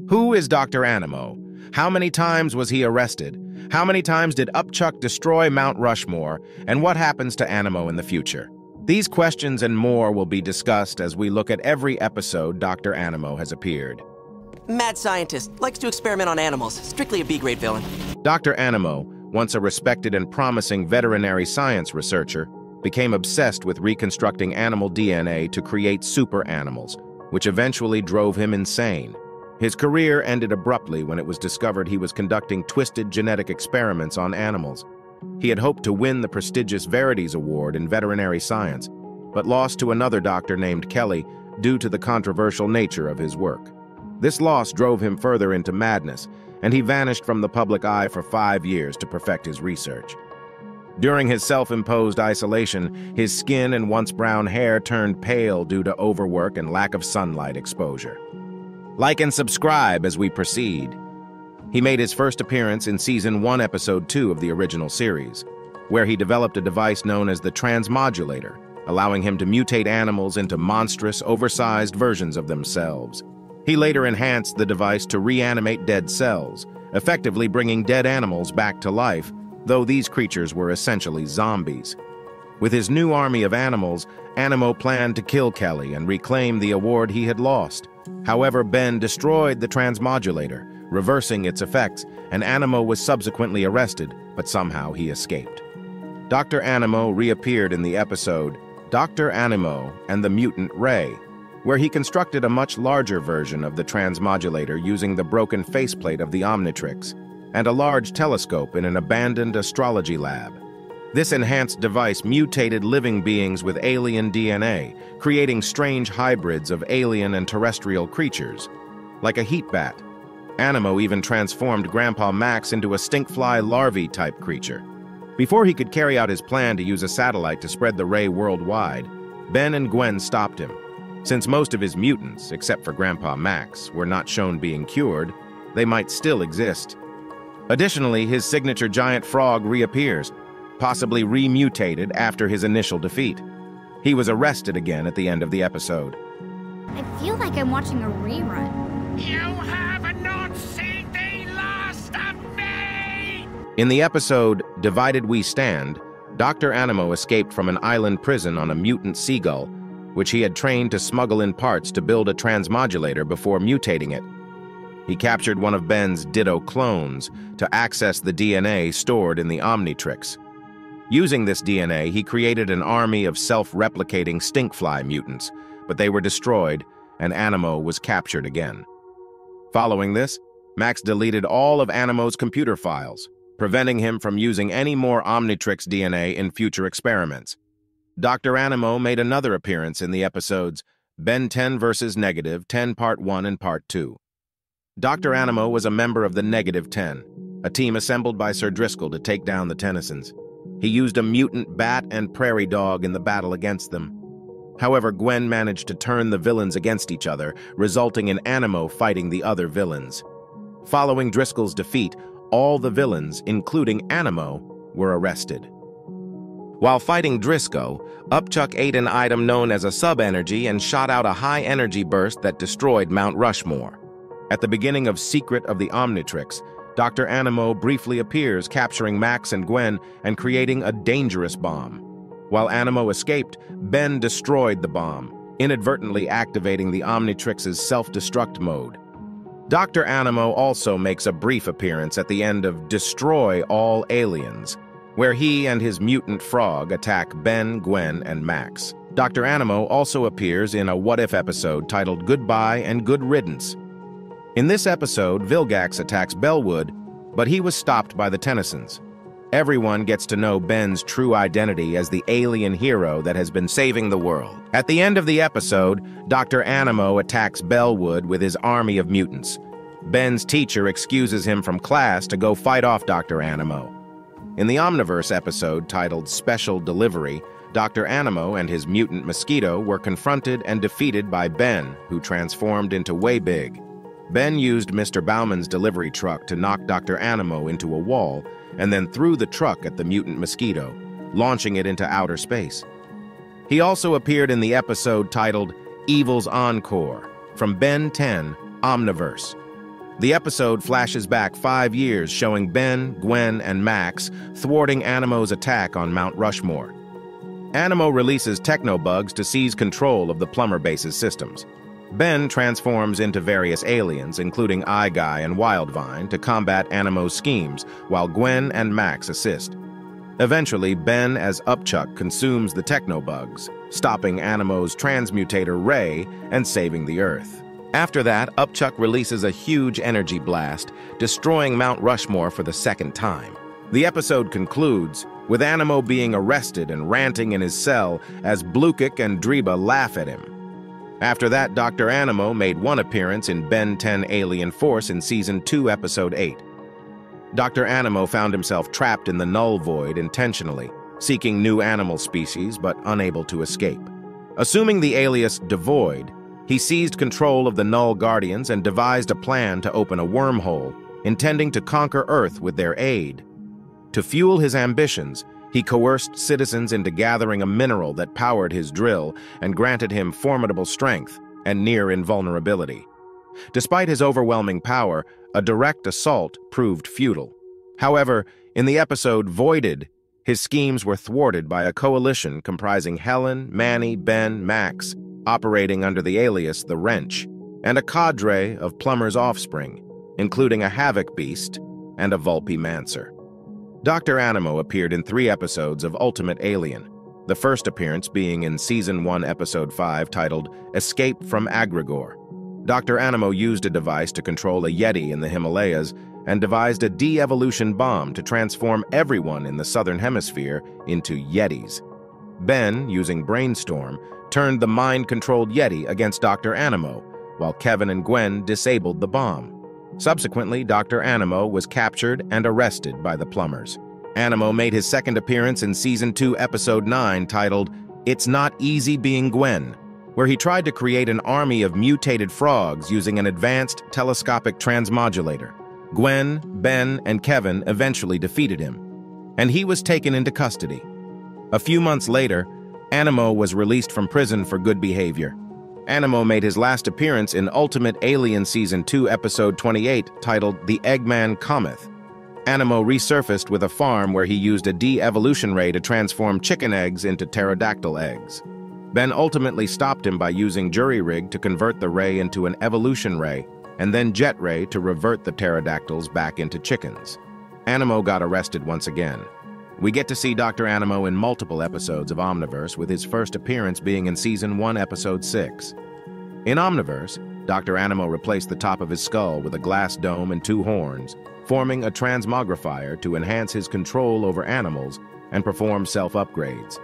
Who is Dr. Animo? How many times was he arrested? How many times did Upchuck destroy Mount Rushmore? And what happens to Animo in the future? These questions and more will be discussed as we look at every episode Dr. Animo has appeared. Mad scientist, likes to experiment on animals, strictly a B-grade villain. Dr. Animo, once a respected and promising veterinary science researcher, became obsessed with reconstructing animal DNA to create super animals, which eventually drove him insane. His career ended abruptly when it was discovered he was conducting twisted genetic experiments on animals. He had hoped to win the prestigious Verities Award in veterinary science, but lost to another doctor named Kelly due to the controversial nature of his work. This loss drove him further into madness, and he vanished from the public eye for 5 years to perfect his research. During his self-imposed isolation, his skin and once brown hair turned pale due to overwork and lack of sunlight exposure. Like and subscribe as we proceed. He made his first appearance in Season 1, Episode 2 of the original series, where he developed a device known as the Transmodulator, allowing him to mutate animals into monstrous, oversized versions of themselves. He later enhanced the device to reanimate dead cells, effectively bringing dead animals back to life, though these creatures were essentially zombies. With his new army of animals, Animo planned to kill Kelly and reclaim the award he had lost. However, Ben destroyed the Transmodulator, reversing its effects, and Animo was subsequently arrested, but somehow he escaped. Dr. Animo reappeared in the episode Dr. Animo and the Mutant Ray, where he constructed a much larger version of the Transmodulator using the broken faceplate of the Omnitrix and a large telescope in an abandoned astrology lab. This enhanced device mutated living beings with alien DNA, creating strange hybrids of alien and terrestrial creatures. Like a heat bat, Animo even transformed Grandpa Max into a stinkfly larvae-type creature. Before he could carry out his plan to use a satellite to spread the ray worldwide, Ben and Gwen stopped him. Since most of his mutants, except for Grandpa Max, were not shown being cured, they might still exist. Additionally, his signature giant frog reappears, possibly remutated after his initial defeat. He was arrested again at the end of the episode. I feel like I'm watching a rerun. You have not seen the last of me! In the episode Divided We Stand, Dr. Animo escaped from an island prison on a mutant seagull, which he had trained to smuggle in parts to build a transmodulator before mutating it. He captured one of Ben's Ditto clones to access the DNA stored in the Omnitrix. Using this DNA, he created an army of self-replicating stinkfly mutants, but they were destroyed, and Animo was captured again. Following this, Max deleted all of Animo's computer files, preventing him from using any more Omnitrix DNA in future experiments. Dr. Animo made another appearance in the episodes Ben 10 vs. Negative 10 Part 1 and Part 2. Dr. Animo was a member of the Negative 10, a team assembled by Sir Driscoll to take down the Tennysons. He used a mutant bat and prairie dog in the battle against them. However, Gwen managed to turn the villains against each other, resulting in Animo fighting the other villains. Following Driscoll's defeat, all the villains, including Animo, were arrested. While fighting Driscoll, Upchuck ate an item known as a sub-energy and shot out a high-energy burst that destroyed Mount Rushmore. At the beginning of Secret of the Omnitrix, Dr. Animo briefly appears, capturing Max and Gwen and creating a dangerous bomb. While Animo escaped, Ben destroyed the bomb, inadvertently activating the Omnitrix's self-destruct mode. Dr. Animo also makes a brief appearance at the end of Destroy All Aliens, where he and his mutant frog attack Ben, Gwen, and Max. Dr. Animo also appears in a what-if episode titled Goodbye and Good Riddance. In this episode, Vilgax attacks Bellwood, but he was stopped by the Tennysons. Everyone gets to know Ben's true identity as the alien hero that has been saving the world. At the end of the episode, Dr. Animo attacks Bellwood with his army of mutants. Ben's teacher excuses him from class to go fight off Dr. Animo. In the Omniverse episode titled Special Delivery, Dr. Animo and his Mutant Mosquito were confronted and defeated by Ben, who transformed into Waybig. Ben used Mr. Bauman's delivery truck to knock Dr. Animo into a wall and then threw the truck at the Mutant Mosquito, launching it into outer space. He also appeared in the episode titled Evil's Encore from Ben 10, Omniverse. The episode flashes back 5 years, showing Ben, Gwen, and Max thwarting Animo's attack on Mount Rushmore. Animo releases technobugs to seize control of the Plumber Base's systems. Ben transforms into various aliens, including Eye Guy and Wildvine, to combat Animo's schemes, while Gwen and Max assist. Eventually, Ben as Upchuck consumes the technobugs, stopping Animo's transmutator Ray and saving the Earth. After that, Upchuck releases a huge energy blast, destroying Mount Rushmore for the second time. The episode concludes with Animo being arrested and ranting in his cell as Blukik and Dreba laugh at him. After that, Dr. Animo made one appearance in Ben 10 Alien Force in Season 2, Episode 8. Dr. Animo found himself trapped in the null void intentionally, seeking new animal species but unable to escape. Assuming the alias Devoid, he seized control of the Null Guardians and devised a plan to open a wormhole, intending to conquer Earth with their aid. To fuel his ambitions, he coerced citizens into gathering a mineral that powered his drill and granted him formidable strength and near invulnerability. Despite his overwhelming power, a direct assault proved futile. However, in the episode Voided, his schemes were thwarted by a coalition comprising Helen, Manny, Ben, Max, operating under the alias The Wrench, and a cadre of Plumber's offspring, including a Havoc Beast and a Vulpi-Mancer. Dr. Animo appeared in 3 episodes of Ultimate Alien, the first appearance being in Season 1, Episode 5, titled Escape from Agregor. Dr. Animo used a device to control a Yeti in the Himalayas and devised a de-evolution bomb to transform everyone in the Southern Hemisphere into Yetis. Ben, using Brainstorm, turned the mind-controlled Yeti against Dr. Animo, while Kevin and Gwen disabled the bomb. Subsequently, Dr. Animo was captured and arrested by the Plumbers. Animo made his second appearance in Season 2, Episode 9, titled It's Not Easy Being Gwen, where he tried to create an army of mutated frogs using an advanced telescopic transmodulator. Gwen, Ben, and Kevin eventually defeated him, and he was taken into custody. A few months later, Animo was released from prison for good behavior. Animo made his last appearance in Ultimate Alien Season 2, Episode 28, titled The Eggman Cometh. Animo resurfaced with a farm where he used a de-evolution ray to transform chicken eggs into pterodactyl eggs. Ben ultimately stopped him by using jury-rig to convert the ray into an evolution ray, and then jet ray to revert the pterodactyls back into chickens. Animo got arrested once again. We get to see Dr. Animo in multiple episodes of Omniverse, with his first appearance being in Season 1, Episode 6. In Omniverse, Dr. Animo replaced the top of his skull with a glass dome and 2 horns, forming a transmogrifier to enhance his control over animals and perform self-upgrades.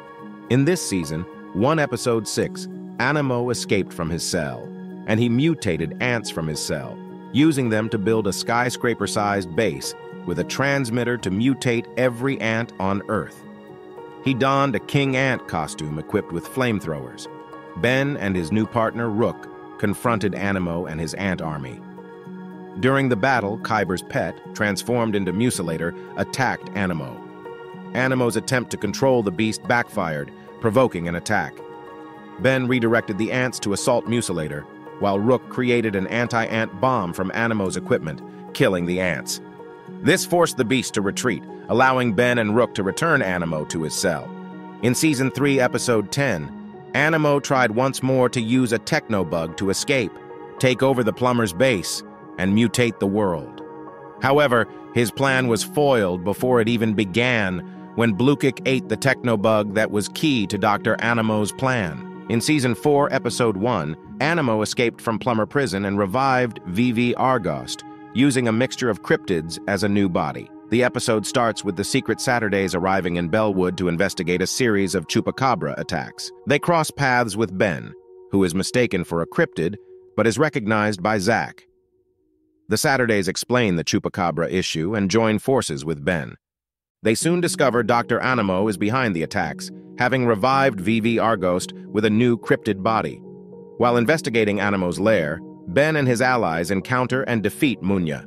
In this season, 1 Episode 6, Animo escaped from his cell, and he mutated ants from his cell, using them to build a skyscraper-sized base with a transmitter to mutate every ant on Earth. He donned a king ant costume equipped with flamethrowers. Ben and his new partner, Rook, confronted Animo and his ant army. During the battle, Kyber's pet, transformed into Musulator, attacked Animo. Animo's attempt to control the beast backfired, provoking an attack. Ben redirected the ants to assault Musulator, while Rook created an anti-ant bomb from Animo's equipment, killing the ants. This forced the beast to retreat, allowing Ben and Rook to return Animo to his cell. In Season 3, Episode 10, Animo tried once more to use a technobug to escape, take over the Plumber's base, and mutate the world. However, his plan was foiled before it even began when Blukik ate the technobug that was key to Dr. Animo's plan. In Season 4, Episode 1, Animo escaped from Plumber Prison and revived VV Argost, using a mixture of cryptids as a new body. The episode starts with the Secret Saturdays arriving in Bellwood to investigate a series of chupacabra attacks. They cross paths with Ben, who is mistaken for a cryptid, but is recognized by Zack. The Saturdays explain the chupacabra issue and join forces with Ben. They soon discover Dr. Animo is behind the attacks, having revived VV Argost with a new cryptid body. While investigating Animo's lair, Ben and his allies encounter and defeat Munya.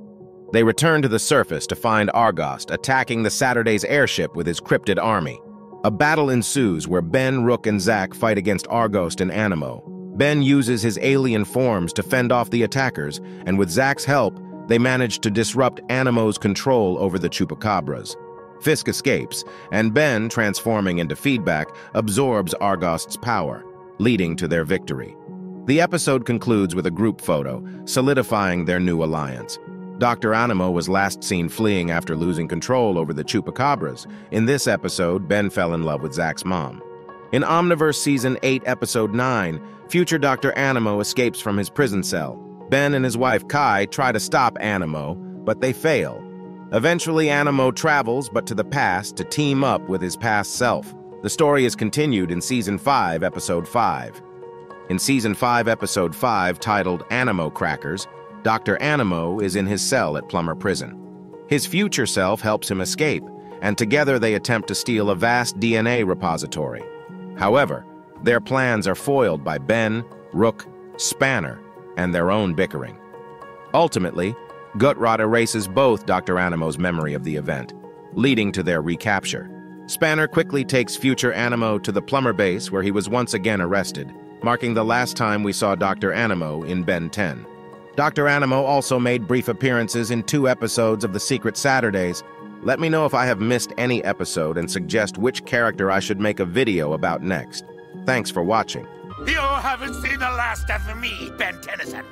They return to the surface to find Argost attacking the Saturday's airship with his cryptid army. A battle ensues where Ben, Rook, and Zack fight against Argost and Animo. Ben uses his alien forms to fend off the attackers, and with Zack's help, They manage to disrupt Animo's control over the chupacabras. Fisk escapes, and Ben, transforming into feedback, absorbs Argost's power, leading to their victory. The episode concludes with a group photo, solidifying their new alliance. Dr. Animo was last seen fleeing after losing control over the chupacabras. In this episode, Ben fell in love with Zach's mom. In Omniverse Season 8, Episode 9, future Dr. Animo escapes from his prison cell. Ben and his wife Kai try to stop Animo, but they fail. Eventually, Animo travels, but to the past, to team up with his past self. The story is continued in Season 5, Episode 5. In Season 5, Episode 5, titled Animo Crackers, Dr. Animo is in his cell at Plumber Prison. His future self helps him escape, and together they attempt to steal a vast DNA repository. However, their plans are foiled by Ben, Rook, Spanner, and their own bickering. Ultimately, Gutrot erases both Dr. Animo's memory of the event, leading to their recapture. Spanner quickly takes future Animo to the plumber base where he was once again arrested, marking the last time we saw Dr. Animo in Ben 10. Dr. Animo also made brief appearances in 2 episodes of The Secret Saturdays. Let me know if I have missed any episode and suggest which character I should make a video about next. Thanks for watching. You haven't seen the last of me, Ben Tennyson.